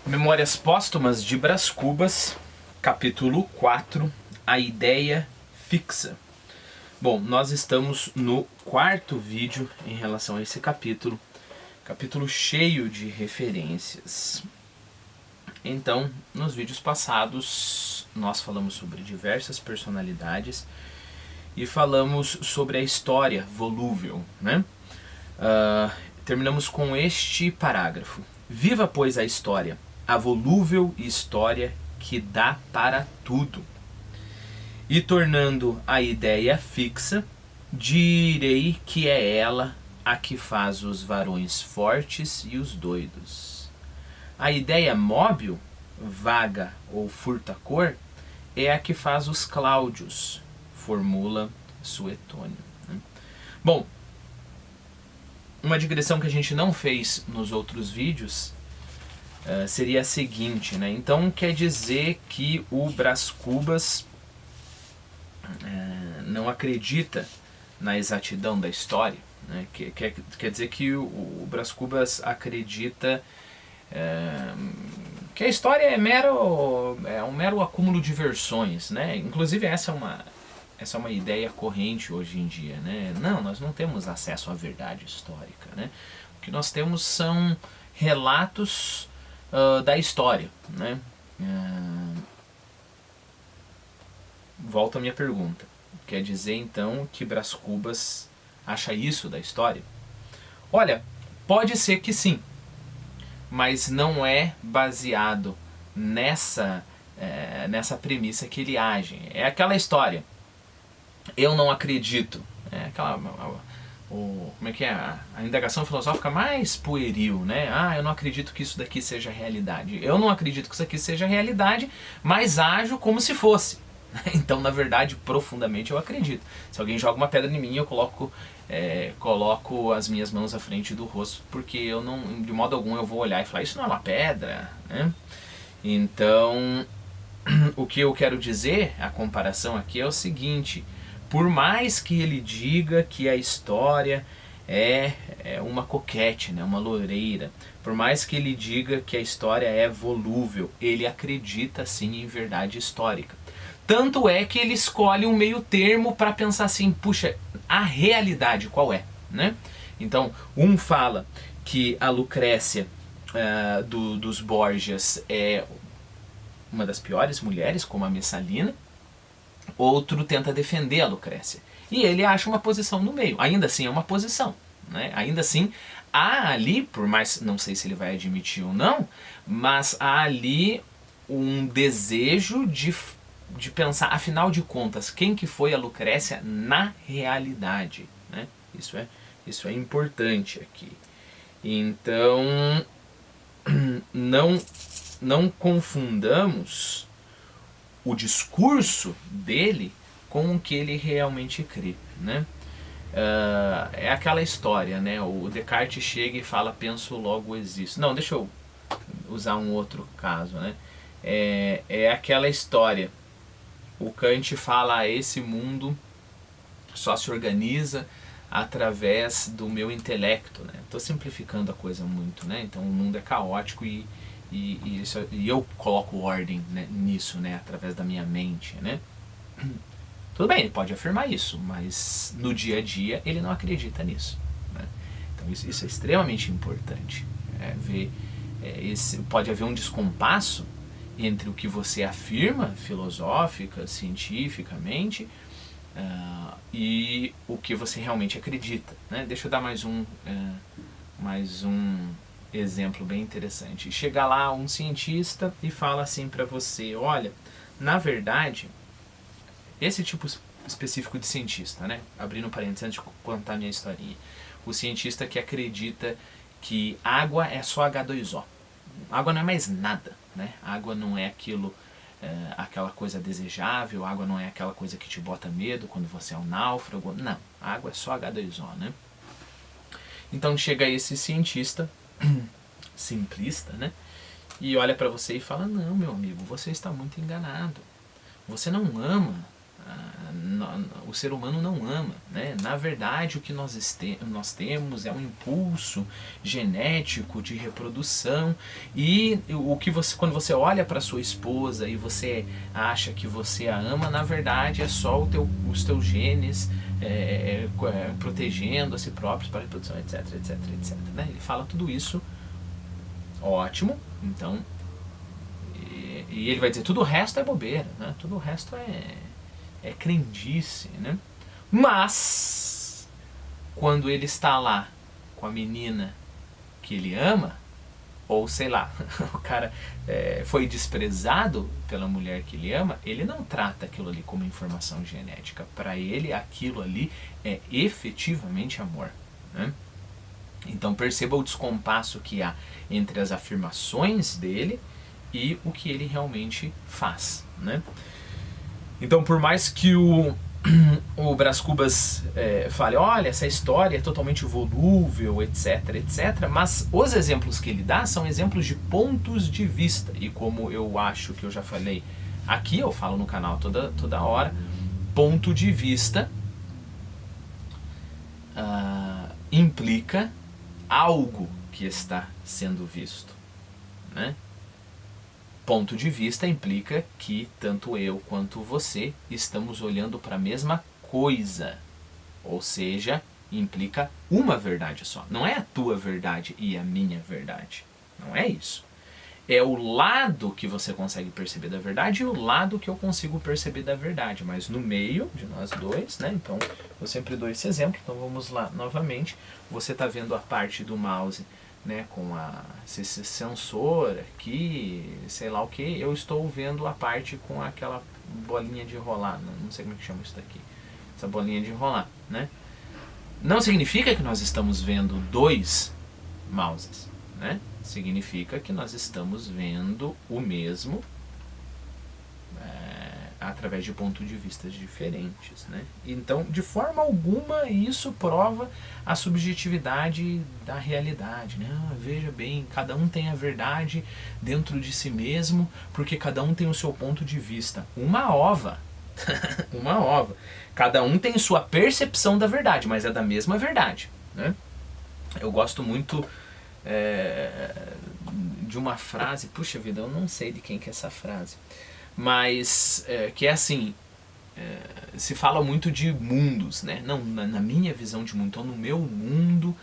Memórias Póstumas de Brás Cubas, capítulo 4, a ideia fixa. Bom, nós estamos no quarto vídeo em relação a esse capítulo cheio de referências. Então, nos vídeos passados, nós falamos sobre diversas personalidades e falamos sobre a história volúvel, né? Terminamos com este parágrafo. Viva, pois, a história, a volúvel história que dá para tudo. E tornando a ideia fixa, direi que é ela a que faz os varões fortes e os doidos. A ideia móvel, vaga ou furta-cor, é a que faz os cláudios, formula Suetônio. Bom, uma digressão que a gente não fez nos outros vídeos seria a seguinte, né? Então quer dizer que o Brás Cubas não acredita na exatidão da história, né? Quer dizer que o Brás Cubas acredita que a história é um mero acúmulo de versões, né? Inclusive essa é uma ideia corrente hoje em dia, né? Não, nós não temos acesso à verdade histórica, né? O que nós temos são relatos da história, né? Volta a minha pergunta. Quer dizer então que Brás Cubas acha isso da história? Olha, pode ser que sim, mas não é baseado nessa premissa que ele age. É aquela história. Eu não acredito. É aquela... como é que é? A indagação filosófica mais pueril, né? Eu não acredito que isso daqui seja realidade. Eu não acredito que isso aqui seja realidade, mas ajo como se fosse. Então, na verdade, profundamente eu acredito. Se alguém joga uma pedra em mim, eu coloco as minhas mãos à frente do rosto, porque eu não, de modo algum, eu vou olhar e falar, isso não é uma pedra, né? Então, o que eu quero dizer, a comparação aqui é o seguinte: por mais que ele diga que a história é uma coquete, né, uma loureira, por mais que ele diga que a história é volúvel, ele acredita sim em verdade histórica. Tanto é que ele escolhe um meio termo para pensar assim, puxa, a realidade qual é, né? Então, um fala que a Lucrécia dos Borgias é uma das piores mulheres, como a Messalina. Outro tenta defender a Lucrécia. E ele acha uma posição no meio. Ainda assim é uma posição, né? Ainda assim há ali, por mais, não sei se ele vai admitir ou não, mas há ali um desejo de pensar, afinal de contas, quem que foi a Lucrécia na realidade, né? Isso é importante aqui. Então, não confundamos o discurso dele com o que ele realmente crê, né? É aquela história, né? O Descartes chega e fala, penso, logo existo. Não, deixa eu usar um outro caso, né? É aquela história. O Kant fala, esse mundo só se organiza através do meu intelecto, né? Estou simplificando a coisa muito, né? Então o mundo é caótico e eu coloco ordem, né, nisso, né, através da minha mente, né? Tudo bem, ele pode afirmar isso, mas no dia a dia ele não acredita nisso, né? Então isso é extremamente importante. Pode haver um descompasso entre o que você afirma filosófica, cientificamente, e o que você realmente acredita, né? Deixa eu dar mais um exemplo bem interessante. Chega lá um cientista e fala assim para você, olha, na verdade, esse tipo específico de cientista, né? Abrindo parênteses antes de contar a minha historinha. O cientista que acredita que água é só H2O. Água não é mais nada, né? Água não é aquela coisa desejável, água não é aquela coisa que te bota medo quando você é um náufrago. Não, água é só H2O, né? Então chega esse cientista simplista, né? E olha para você e fala, não, meu amigo, você está muito enganado. Você não ama o ser humano não ama, né? Na verdade, o que nós temos é um impulso genético de reprodução, e o que quando você olha para sua esposa e você acha que você a ama, na verdade é só os teus genes protegendo a si próprios para a reprodução, etc, etc, etc. Né? Ele fala tudo isso, ótimo, então, e ele vai dizer tudo o resto é bobeira, né? Tudo o resto é crendice, né? Mas quando ele está lá com a menina que ele ama, ou sei lá, o cara foi desprezado pela mulher que ele ama, ele não trata aquilo ali como informação genética. Para ele, aquilo ali é efetivamente amor, né? Então perceba o descompasso que há entre as afirmações dele e o que ele realmente faz, né? Então, por mais que o Brás Cubas fale, olha, essa história é totalmente volúvel, etc, etc, mas os exemplos que ele dá são exemplos de pontos de vista, e como eu acho que eu já falei aqui, eu falo no canal toda hora, ponto de vista implica algo que está sendo visto, né? Ponto de vista implica que tanto eu quanto você estamos olhando para a mesma coisa, ou seja, implica uma verdade só. Não é a tua verdade e a minha verdade, não é isso. É o lado que você consegue perceber da verdade e o lado que eu consigo perceber da verdade, mas no meio de nós dois, né? Então eu sempre dou esse exemplo, então vamos lá novamente. Você está vendo a parte do mouse, né, com esse sensor aqui, sei lá o que, eu estou vendo a parte com aquela bolinha de rolar, não sei como é que chama isso daqui, essa bolinha de rolar, né? Não significa que nós estamos vendo dois mouses, né? Significa que nós estamos vendo o mesmo através de pontos de vista diferentes, né? Então, de forma alguma, isso prova a subjetividade da realidade, né? Veja bem, cada um tem a verdade dentro de si mesmo, porque cada um tem o seu ponto de vista. Uma ova. Uma ova. Cada um tem sua percepção da verdade, mas é da mesma verdade, né? Eu gosto muito de uma frase, puxa vida, eu não sei de quem que é essa frase, mas que é assim, se fala muito de mundos, né? Não, na minha visão de mundo, então no meu mundo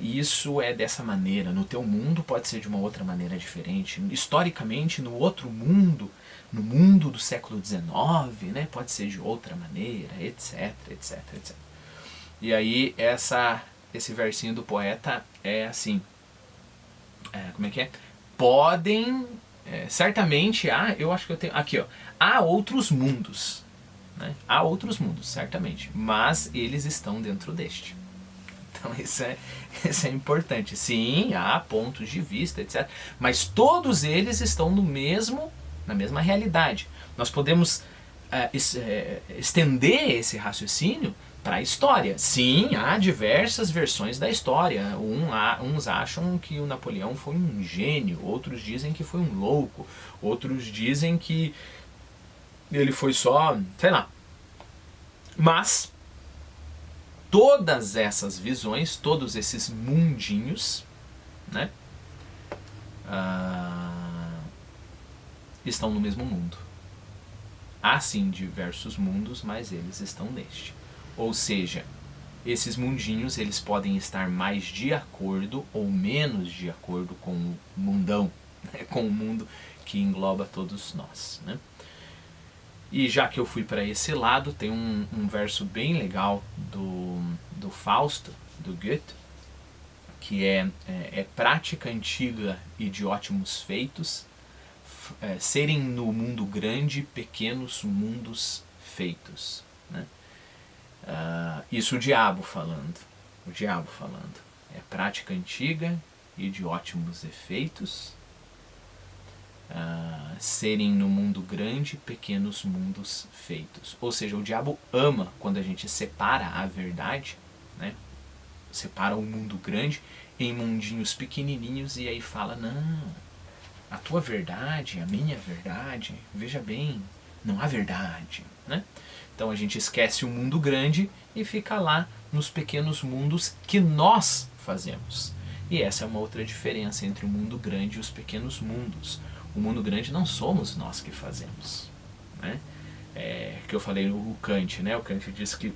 isso é dessa maneira, no teu mundo pode ser de uma outra maneira diferente, historicamente no outro mundo, no mundo do século XIX, né, pode ser de outra maneira, etc, etc, etc. E aí esse versinho do poeta é assim, como é que é? Podem, certamente eu acho que eu tenho, aqui ó, há outros mundos, né? Há outros mundos, certamente, mas eles estão dentro deste. Então isso é importante. Sim, há pontos de vista, etc. Mas todos eles estão na mesma realidade. Nós podemos estender esse raciocínio para a história. Sim, há diversas versões da história. Uns acham que o Napoleão foi um gênio, outros dizem que foi um louco, outros dizem que ele foi só, sei lá. Mas todas essas visões, todos esses mundinhos, né, estão no mesmo mundo. Há sim diversos mundos, mas eles estão neste. Ou seja, esses mundinhos eles podem estar mais de acordo ou menos de acordo com o mundão, né, com o mundo que engloba todos nós, né? E já que eu fui para esse lado, tem um verso bem legal do Fausto, do Goethe, que é prática antiga e de ótimos feitos, serem no mundo grande pequenos mundos feitos, né? Isso o diabo falando. É prática antiga e de ótimos efeitos, serem no mundo grande pequenos mundos feitos. Ou seja, o diabo ama quando a gente separa a verdade, né? Separa o mundo grande em mundinhos pequenininhos e aí fala, não, a tua verdade, a minha verdade, veja bem, não há verdade, né? Então a gente esquece o mundo grande e fica lá nos pequenos mundos que nós fazemos. E essa é uma outra diferença entre o mundo grande e os pequenos mundos. O mundo grande não somos nós que fazemos, né? Que eu falei o Kant, né? O Kant diz que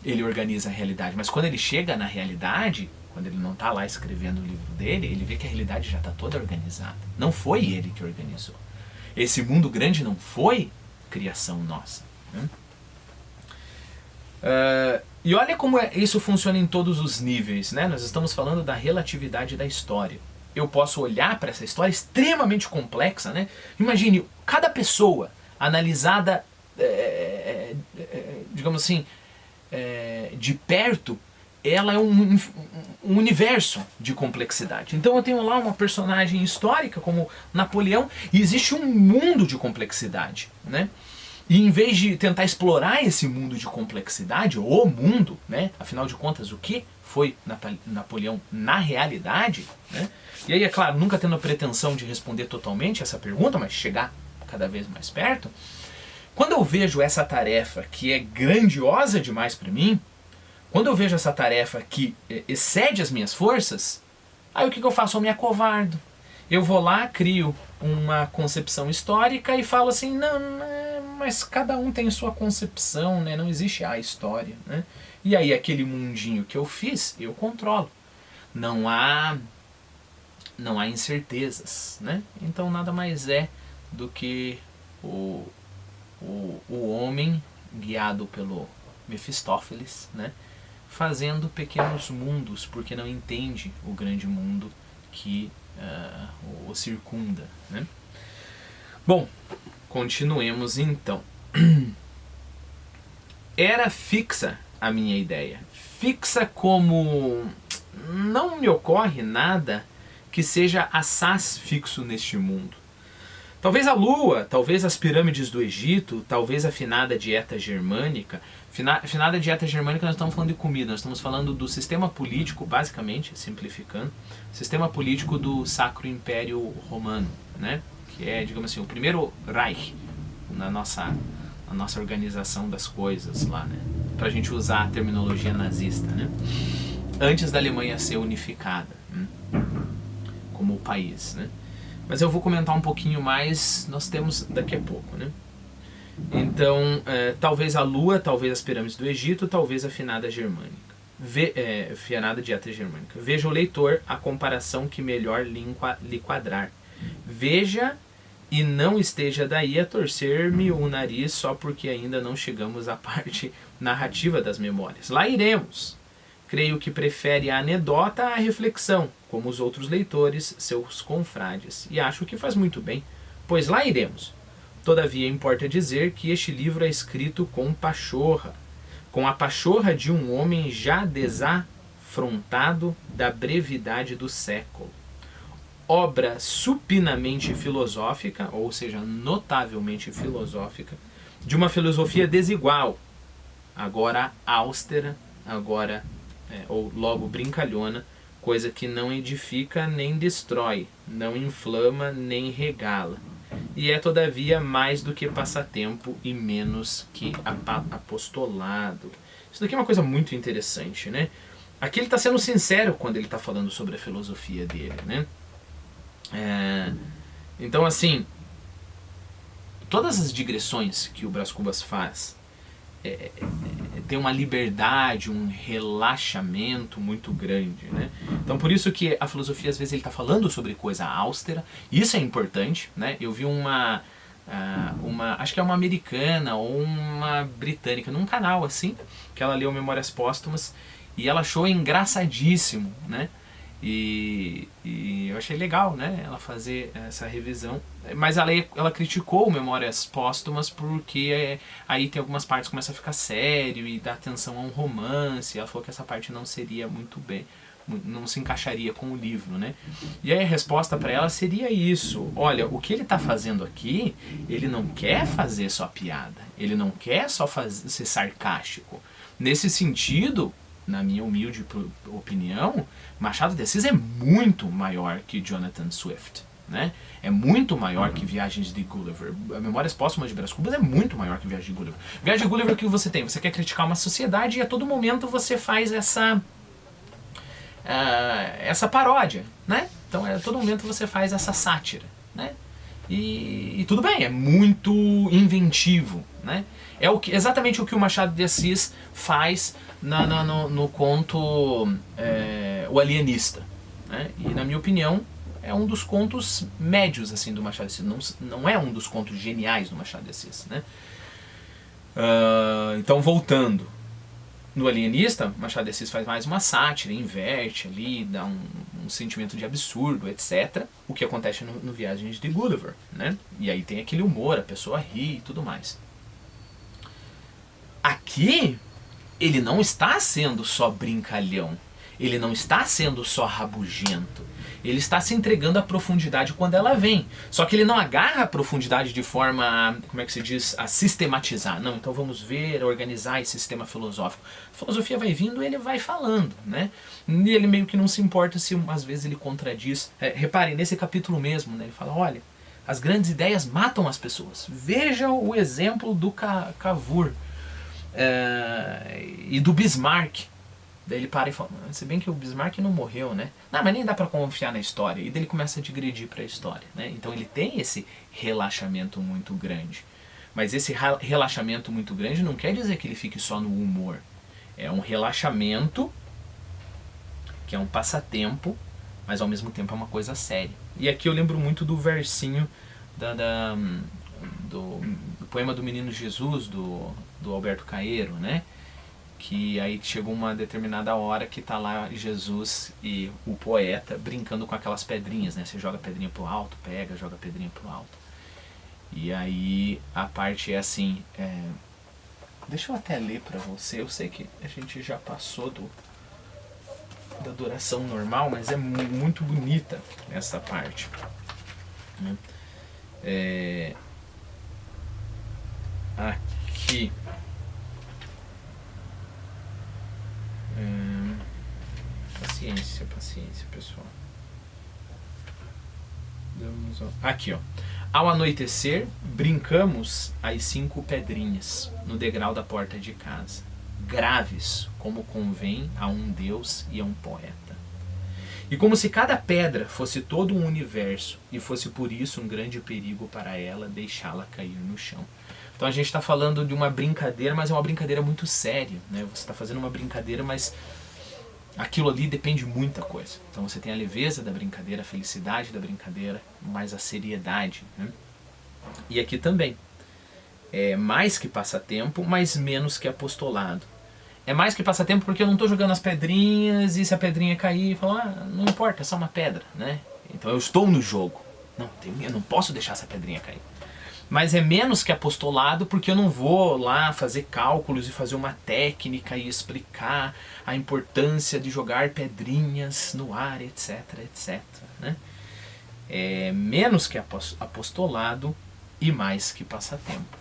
ele organiza a realidade, mas quando ele chega na realidade, quando ele não está lá escrevendo o livro dele, ele vê que a realidade já está toda organizada. Não foi ele que organizou. Esse mundo grande não foi criação nossa, né? E olha como isso funciona em todos os níveis, né? Nós estamos falando da relatividade da história. Eu posso olhar para essa história extremamente complexa, né? Imagine, cada pessoa analisada, digamos assim, de perto, ela é um universo de complexidade. Então eu tenho lá uma personagem histórica como Napoleão e existe um mundo de complexidade, né? E em vez de tentar explorar esse mundo de complexidade, o mundo, né? Afinal de contas, o que foi Napoleão na realidade, né? E aí, é claro, nunca tendo a pretensão de responder totalmente essa pergunta, mas chegar cada vez mais perto, quando eu vejo essa tarefa que é grandiosa demais para mim, quando eu vejo essa tarefa que excede as minhas forças, aí o que eu faço? Eu me acovardo. Eu vou lá, crio uma concepção histórica e falo assim, não, mas cada um tem sua concepção, né? Não existe a história, né? E aí aquele mundinho que eu fiz, eu controlo. Não há incertezas, né? Então nada mais é do que o homem guiado pelo Mefistófeles, né? Fazendo pequenos mundos, porque não entende o grande mundo que o circunda, né? Bom, continuemos então. Era fixa a minha ideia. Fixa como não me ocorre nada que seja assaz fixo neste mundo. Talvez a Lua, talvez as pirâmides do Egito, talvez a finada dieta germânica. Finada dieta germânica nós estamos falando de comida, nós estamos falando do sistema político, basicamente, simplificando, sistema político do Sacro Império Romano, né? Que é, digamos assim, o primeiro Reich na nossa organização das coisas lá, né? Pra gente usar a terminologia nazista, né? Antes da Alemanha ser unificada, né? Como país, né? Mas eu vou comentar um pouquinho mais, nós temos daqui a pouco, né? Então, talvez a Lua, talvez as pirâmides do Egito, talvez a finada germânica. Finada dieta germânica. Veja o leitor a comparação que melhor lhe quadrar. Veja e não esteja daí a torcer-me o nariz só porque ainda não chegamos à parte narrativa das memórias. Lá iremos. Creio que prefere a anedota à reflexão, como os outros leitores, seus confrades. E acho que faz muito bem, pois lá iremos. Todavia importa dizer que este livro é escrito com pachorra, com a pachorra de um homem já desafrontado da brevidade do século. Obra supinamente filosófica, ou seja, notavelmente filosófica, de uma filosofia desigual, agora austera, agora ou logo brincalhona, coisa que não edifica nem destrói, não inflama nem regala, e é todavia mais do que passatempo e menos que apostolado. Isso daqui é uma coisa muito interessante, né? Aqui ele está sendo sincero quando ele está falando sobre a filosofia dele, né? Então, assim, todas as digressões que o Brás Cubas faz tem uma liberdade, um relaxamento muito grande, né? Então por isso que a filosofia às vezes ele está falando sobre coisa austera, isso é importante, né? Eu vi uma acho que é uma americana ou uma britânica num canal assim, que ela leu Memórias Póstumas e ela achou engraçadíssimo, né? E eu achei legal, né, ela fazer essa revisão, mas ela criticou Memórias Póstumas porque aí tem algumas partes que começam a ficar sério e dá atenção a um romance. Ela falou que essa parte não seria muito bem, não se encaixaria com o livro, né? E aí a resposta para ela seria isso: olha, o que ele está fazendo aqui, ele não quer fazer só piada, ele não quer só ser sarcástico. Nesse sentido, na minha humilde opinião, Machado de Assis é muito maior que Jonathan Swift. né? É muito maior que Viagens de Gulliver. Memórias Póstumas de Brás Cubas é muito maior que Viagem de Gulliver. Viagem de Gulliver, o que você tem? Você quer criticar uma sociedade e a todo momento você faz essa paródia, né? Então a todo momento você faz essa sátira, né? E tudo bem, é muito inventivo, né? É exatamente o que o Machado de Assis faz no conto O Alienista, né? E na minha opinião é um dos contos médios assim do Machado de Assis, não é um dos contos geniais do Machado de Assis, né? Então voltando, no Alienista, Machado de Assis faz mais uma sátira, inverte ali, dá um sentimento de absurdo, etc. O que acontece no Viagens de Gulliver, né? E aí tem aquele humor, a pessoa ri e tudo mais. Aqui, ele não está sendo só brincalhão, ele não está sendo só rabugento, ele está se entregando à profundidade quando ela vem. Só que ele não agarra a profundidade de forma, como é que se diz, a sistematizar. Não, então vamos ver, organizar esse sistema filosófico. A filosofia vai vindo e ele vai falando, né? E ele meio que não se importa se às vezes ele contradiz. Reparem, nesse capítulo mesmo, né, ele fala, olha, as grandes ideias matam as pessoas. Veja o exemplo do Cavour e do Bismarck. Daí ele para e fala, se bem que o Bismarck não morreu, né? Não, mas nem dá pra confiar na história. E daí ele começa a digredir pra história, né? Então ele tem esse relaxamento muito grande. Mas esse relaxamento muito grande não quer dizer que ele fique só no humor. É um relaxamento que é um passatempo, mas ao mesmo tempo é uma coisa séria. E aqui eu lembro muito do versinho do poema do Menino Jesus, do Alberto Caeiro, né? Que aí chegou uma determinada hora que tá lá Jesus e o poeta brincando com aquelas pedrinhas, né? Você joga a pedrinha pro alto, pega, joga a pedrinha pro alto. E aí a parte é assim, deixa eu até ler pra você, eu sei que a gente já passou da duração normal, mas é muito bonita essa parte, né? Aqui paciência, pessoal. Aqui, ó. Ao anoitecer, brincamos as 5 pedrinhas no degrau da porta de casa, graves como convém a um deus e a um poeta. E como se cada pedra fosse todo um universo e fosse por isso um grande perigo para ela deixá-la cair no chão. Então a gente está falando de uma brincadeira, mas é uma brincadeira muito séria, né? Você está fazendo uma brincadeira, mas aquilo ali depende de muita coisa. Então você tem a leveza da brincadeira, a felicidade da brincadeira, mas a seriedade, né? E aqui também. É mais que passatempo, mas menos que apostolado. É mais que passatempo porque eu não estou jogando as pedrinhas e se a pedrinha cair, eu falo, não importa, é só uma pedra, né? Então eu estou no jogo. Não, eu não posso deixar essa pedrinha cair. Mas é menos que apostolado porque eu não vou lá fazer cálculos e fazer uma técnica e explicar a importância de jogar pedrinhas no ar, etc, etc, né? É menos que apostolado e mais que passatempo.